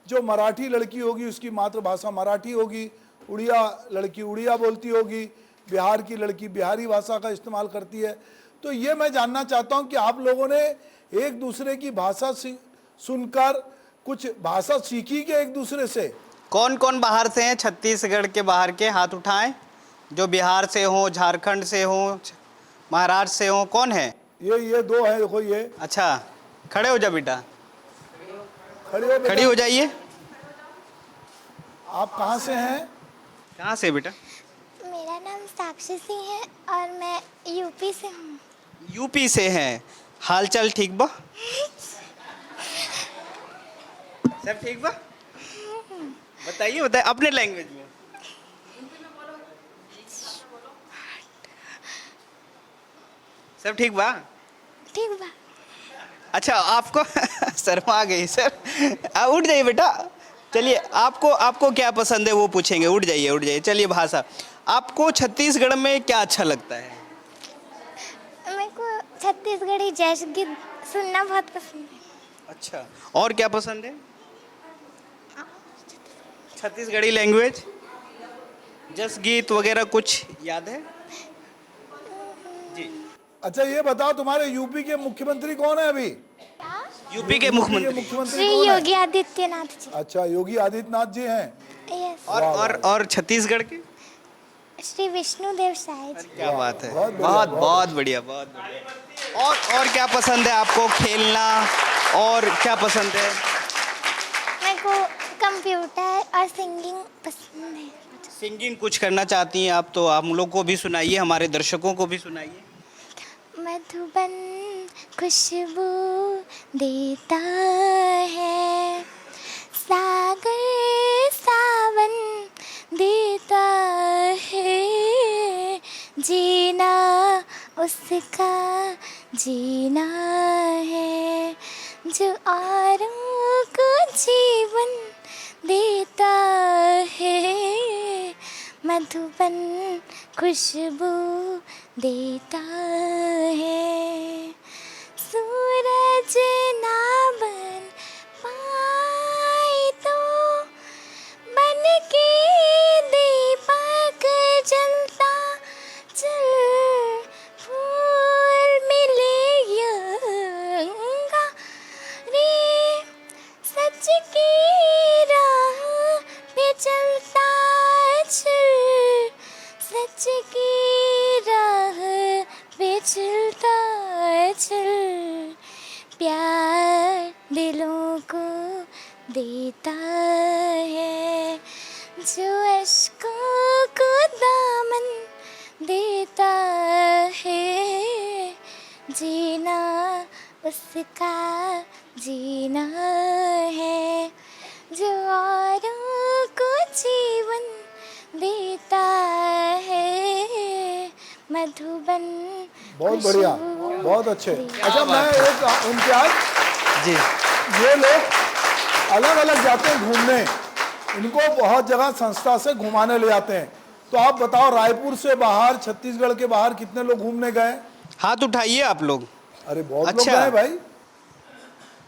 जो मराठी लड़की होगी उसकी मातृभाषा मराठी होगी, उड़िया लड़की उड़िया बोलती होगी, बिहार की लड़की बिहारी भाषा का इस्तेमाल करती है। तो ये मैं जानना चाहता हूँ कि आप लोगों ने एक दूसरे की भाषा सुनकर कुछ भाषा सीखी क्या एक दूसरे से? कौन कौन बाहर से हैं? छत्तीसगढ़ के बाहर के हाथ उठाएं, जो बिहार से हो, झारखंड से हो, महाराष्ट्र से हो। कौन है? ये दो है, देखो ये। अच्छा, खड़े हो जा बेटा, खड़ी हो जाइए। आप कहाँ से हैं? कहाँ से बेटा? मेरा नाम साक्षी सिंह है और मैं यूपी से हूँ। यूपी से हैं। हालचाल ठीक बा? सब ठीक बा? बताइए अपने लैंग्वेज में। सब ठीक बा? ठीक बा। अच्छा, आपको शर्मा गई सर। उठ जाइए बेटा। चलिए, आपको क्या पसंद है वो पूछेंगे। उठ जाइए। चलिए, भाषा आपको छत्तीसगढ़ में क्या अच्छा लगता है? मेरे को छत्तीसगढ़ी जैसे गीत सुनना बहुत पसंद है। अच्छा, और क्या पसंद है? छत्तीसगढ़ी लैंग्वेज, जस गीत वगैरह कुछ याद है जी? अच्छा, ये बताओ तुम्हारे यूपी के मुख्यमंत्री कौन है अभी? यूपी के मुख्यमंत्री श्री योगी आदित्यनाथ जी। अच्छा, योगी आदित्यनाथ जी हैं। यस। और छत्तीसगढ़ के? श्री विष्णुदेव साय जी। क्या बात है, बहुत बढ़िया, बहुत बहुत बढ़िया, बहुत बढ़िया। और क्या पसंद है आपको, खेलना और क्या पसंद है? मेरे को कंप्यूटर और सिंगिंग पसंद है। सिंगिंग कुछ करना चाहती हैं आप तो हम लोग को भी सुनाइए, हमारे दर्शकों को भी सुनाइए। मधुबन खुशबू देता है, सागर सावन देता है, जीना उसका जीना है, जो औरों को जीवन देता है, मधुबन खुशबू देता है। सूरज ना बन पाए तो बन के दीपक जलता चल, फूल मिलेगा रे, सच की राह पे चलता चल, सच की राह पे चलता चल, प्यार दिलों को देता है, जो अश्कों को दामन देता है, जीना उसका जीना है, जो औरों को जीवन देता है, मधुबन बहुत बढ़िया, खुशबू बहुत अच्छे। देता अच्छा, मैं एक इम्तियाज, जी ये लोग अलग अलग जाते हैं घूमने, इनको बहुत जगह संस्था से घुमाने ले जाते हैं। तो आप बताओ, रायपुर से बाहर, छत्तीसगढ़ के बाहर कितने लोग घूमने गए? हाथ उठाइए आप लोग। अरे बहुत लोग अच्छा। गए भाई।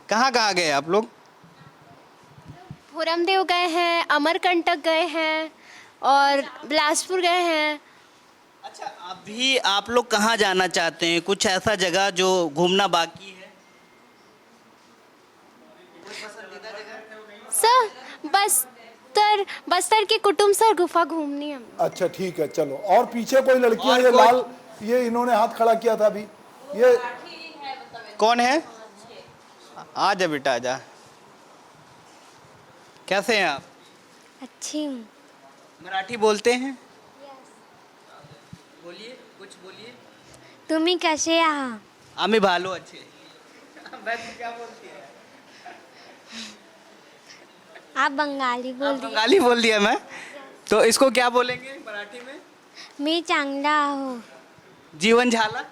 कहाँ कहाँ गए आप लोग? पूरमदेव गए हैं, अमरकंटक गए हैं और बिलासपुर गए हैं। अच्छा, अभी आप लोग कहाँ जाना चाहते हैं? कुछ ऐसा जगह जो घूमना बाकी है? सर बस्तर की कुटुम सर गुफा घूमनी है। अच्छा ठीक है, चलो। और पीछे कोई लड़कियां, ये लाल, ये इन्होंने हाथ खड़ा किया था अभी, ये कौन है? आजा बेटा आजा। कैसे हैं आप? अच्छी हूँ। मराठी बोलते हैं? बोलिए, कुछ बोलिए। तुम्ही कसे आहात? आम्ही भालो अच्छे। वैसे क्या बोलती है? आप बंगाली बोल दिए। बंगाली बोल दिया मैं, तो इसको क्या बोलेंगे मराठी में? मी चांगला आहो। जीवन झाला?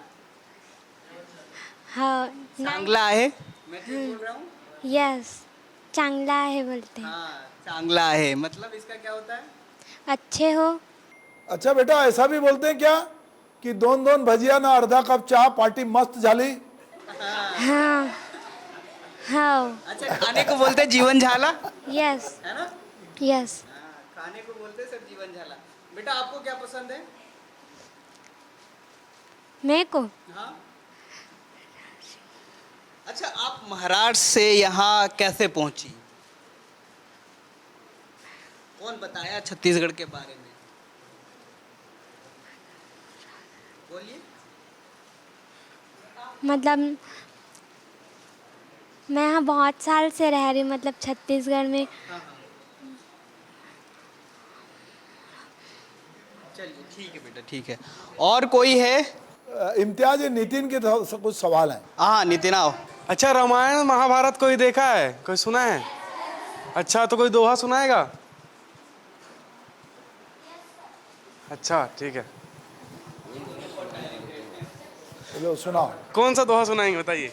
हाँ, चांगला आहे? मैं ठीक बोल रहा हूँ? यस, चांगला है बोलते हैं। हाँ, चांगला आहे मतलब इसका क्या होता है? अच्छे हो। अच्छा बेटा, ऐसा भी बोलते हैं क्या कि दोन दोन भजिया ना अर्धा कप चाय, पार्टी मस्त झाली? हाँ हाँ, अच्छा, खाने को बोलते हैं जीवन झाला, यस है ना? यस। हाँ, खाने को बोलते हैं सब जीवन झाला। बेटा आपको क्या पसंद है? मेरे को हाँ। अच्छा, आप महाराष्ट्र से यहाँ कैसे पहुंची? कौन बताया छत्तीसगढ़ के बारे में? बोलिए। मतलब मैं यहाँ बहुत साल से रह रही हूँ, मतलब छत्तीसगढ़ में। चलिए ठीक है बेटा, ठीक है। और कोई है? इम्तियाज, ये नितिन के तो कुछ सवाल हैं। हाँ नितिन आओ। अच्छा, रामायण महाभारत कोई देखा है, कोई सुना है? अच्छा, तो कोई दोहा सुनाएगा? अच्छा ठीक है, चलो सुनाओ। कौन सा दोहा सुनाएंगे बताइए?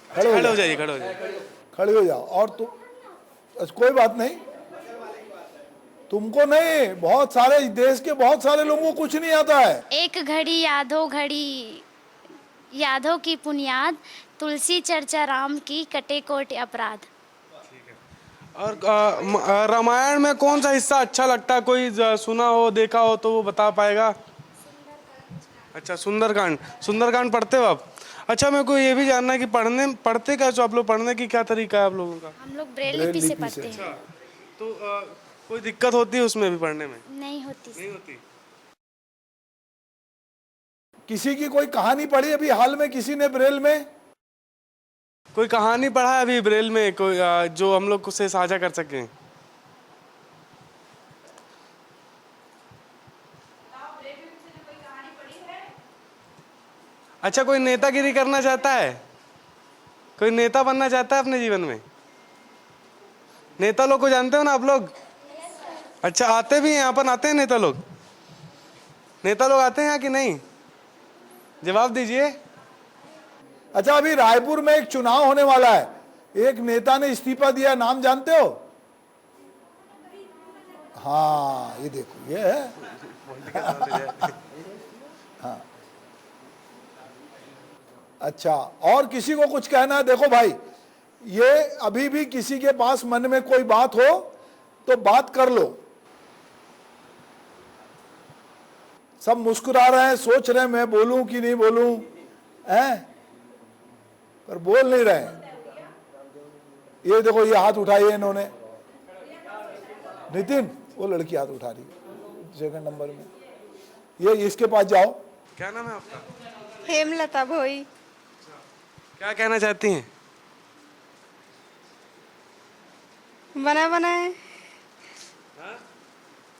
खड़े खड़े हो हो जाओ, जाइए, खड़े हो जाइए। खड़े हो जाओ। और तुम, अच्छा, कोई बात नहीं, तुमको नहीं, बहुत सारे देश के बहुत सारे लोगों को कुछ नहीं आता है। एक घड़ी यादों घड़ी यादों की बुनियाद, तुलसी चर्चा राम की कटे कोट अपराध। और रामायण में कौन सा हिस्सा अच्छा लगता है? कोई सुना हो, देखा हो तो वो बता पाएगा? अच्छा, सुंदरकांड। सुंदरकांड पढ़ते हो आप? अच्छा, मेरे को ये भी जानना है कि पढ़ते कैसे आप लोग? पढ़ने की क्या तरीका है आप लोगों का? हम लोग ब्रेल लिपि से पढ़ते हैं। तो कोई दिक्कत होती है उसमें भी पढ़ने में? नहीं होती। नहीं होती। किसी की कोई कहानी पढ़ी अभी हाल में किसी ने ब्रेल में? कोई कहानी पढ़ा है अभी ब्रेल में कोई जो हम लोग से साझा कर सकें? अच्छा, कोई नेतागिरी करना चाहता है? कोई नेता बनना चाहता है अपने जीवन में? नेता लोग को जानते हो ना आप लोग? अच्छा, आते भी हैं यहाँ पर? आते हैं नेता लोग? नेता लोग आते हैं यहाँ कि नहीं? जवाब दीजिए। अच्छा, अभी रायपुर में एक चुनाव होने वाला है, एक नेता ने इस्तीफा दिया, नाम जानते हो? हाँ, ये देखो, ये है। हाँ, अच्छा, और किसी को कुछ कहना है? देखो भाई, ये अभी भी किसी के पास मन में कोई बात हो तो बात कर लो। सब मुस्कुरा रहे हैं, सोच रहे हैं मैं बोलूं कि नहीं बोलूं, हैं, पर बोल नहीं रहे हैं। ये देखो, ये हाथ उठाई है इन्होंने, नितिन, वो लड़की हाथ उठा रही है सेकंड नंबर में। ये इसके पास जाओ। क्या नाम है आपका? हेमलता भोई। क्या कहना चाहती हैं? बना बनाए,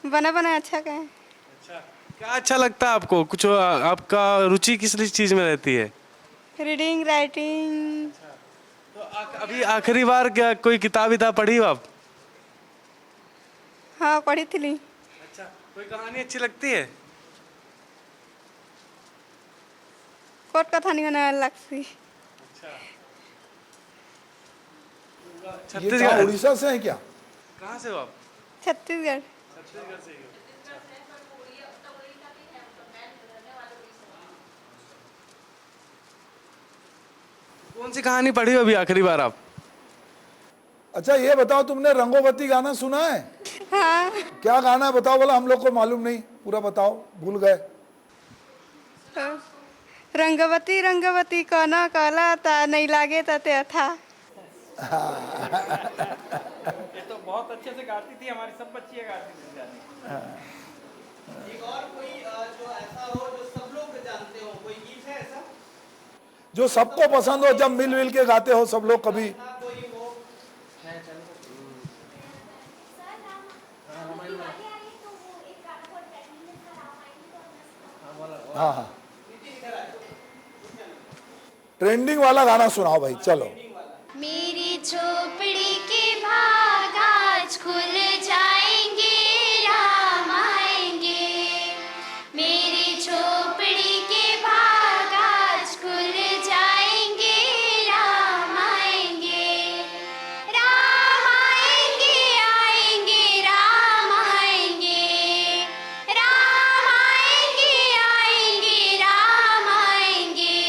बना बनाए अच्छा कहें। अच्छा, क्या अच्छा लगता है आपको? कुछ आपका रुचि किस चीज में रहती है? Reading, writing. तो अभी आखिरी बार क्या कोई किताब पढ़ी हो आप? हाँ, पढ़ी थी। अच्छा, कोई कहानी अच्छी लगती है? कोट कथा नहीं बना लगती। ये कहाँ, उड़ीसा से है क्या? कहाँ से हो आप? छत्तीसगढ़। छत्तीसगढ़ से ही हो। कौन सी कहानी पढ़ी हो अभी आखिरी बार आप? अच्छा, ये बताओ, तुमने रंगोवती गाना सुना है? हाँ। क्या गाना है बताओ, बोला, हम लोग को मालूम नहीं, पूरा बताओ, भूल गए। रंगवती रंगवती कोना काला था, नहीं लागे ते था। ये तो बहुत अच्छे से गाती थी, हमारी सब बच्चियां गाती थी। एक और कोई जो ऐसा हो जो सब लोग जानते हो, कोई गीत है ऐसा जो सबको पसंद हो, जब मिल मिल के गाते हो सब लोग कभी? कोई हो? हाँ हाँ, ट्रेंडिंग वाला गाना सुनाओ भाई, चलो। मेरी झोपड़ी के भाग आज खुल जाएंगे, राम आएंगे। मेरी झोपड़ी के भाग आज खुल जाएंगे, राम आएंगे। राम आएंगे, आएंगे, राम आएंगे। राम आएंगे, आएंगे, राम आएंगे।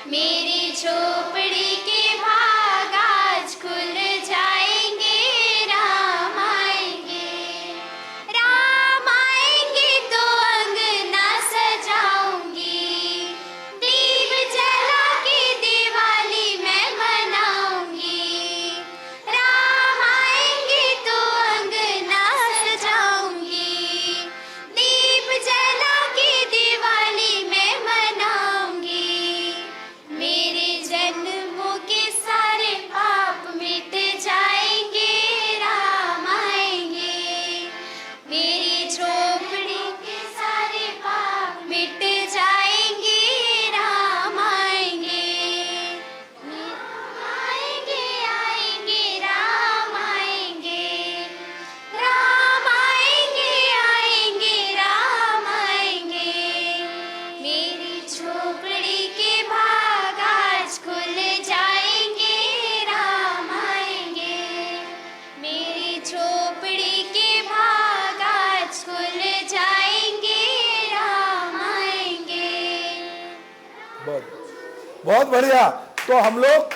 मेरी झोपड़ी के भाग आज खुल जाएंगे, राम आएंगे। राम आएंगे तो अंगना सजाऊंगी, दीप जला के दिवाली मैं मनाऊंगी। राम आएंगे तो अंगना सजाऊंगी, दीप जला के दिवाली मैं मनाऊंगी। मेरे जन्मों के सारे पाप मिट जाएंगे, राम आएंगे। मेरी झोपड़ी के सारे पाप मिट जाएंगे, राम आएंगे। राम आएंगे, आएंगे, राम आएंगे। राम आएंगे, आएंगे, राम आएंगे। मेरी झोपड़ी के भाग आज खुल जाएंगे, राम आएंगे। मेरी झोपड़ी के भाग आज खुल जाएंगे, राम आएंगे। बहुत बहुत बढ़िया। तो हम लोग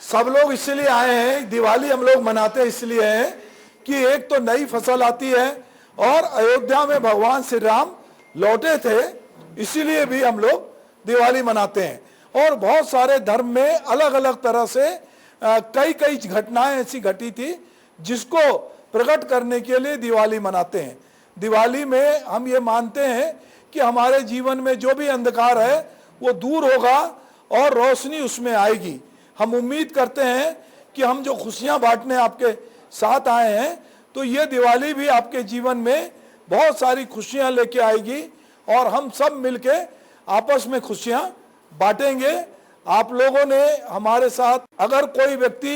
सब लोग इसलिए आए हैं, दिवाली हम लोग मनाते हैं इसलिए हैं कि एक तो नई फसल आती है और अयोध्या में भगवान श्री राम लौटे थे, इसीलिए भी हम लोग दिवाली मनाते हैं। और बहुत सारे धर्म में अलग अलग तरह से कई कई घटनाएं ऐसी घटी थी जिसको प्रकट करने के लिए दिवाली मनाते हैं। दिवाली में हम ये मानते हैं कि हमारे जीवन में जो भी अंधकार है वो दूर होगा और रोशनी उसमें आएगी। हम उम्मीद करते हैं कि हम जो खुशियां बांटने आपके साथ आए हैं तो ये दिवाली भी आपके जीवन में बहुत सारी खुशियां लेके आएगी और हम सब मिलके आपस में खुशियां बांटेंगे। आप लोगों ने हमारे साथ, अगर कोई व्यक्ति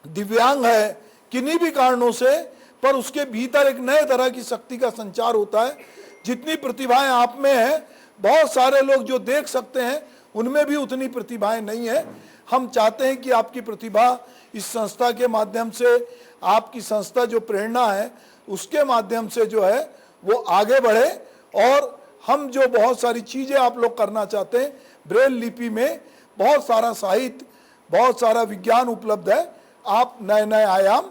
दिव्यांग है किन्हीं भी कारणों से, पर उसके भीतर एक नए तरह की शक्ति का संचार होता है। जितनी प्रतिभाएं आप में है, बहुत सारे लोग जो देख सकते हैं उनमें भी उतनी प्रतिभाएं नहीं है। हम चाहते हैं कि आपकी प्रतिभा इस संस्था के माध्यम से, आपकी संस्था जो प्रेरणा है उसके माध्यम से जो है वो आगे बढ़े और हम जो बहुत सारी चीज़ें आप लोग करना चाहते हैं, ब्रेल लिपि में बहुत सारा साहित्य, बहुत सारा विज्ञान उपलब्ध है, आप नए नए आयाम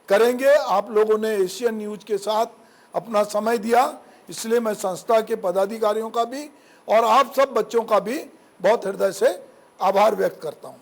करेंगे। आप लोगों ने एशियन न्यूज के साथ अपना समय दिया, इसलिए मैं संस्था के पदाधिकारियों का भी और आप सब बच्चों का भी बहुत हृदय से आभार व्यक्त करता हूँ।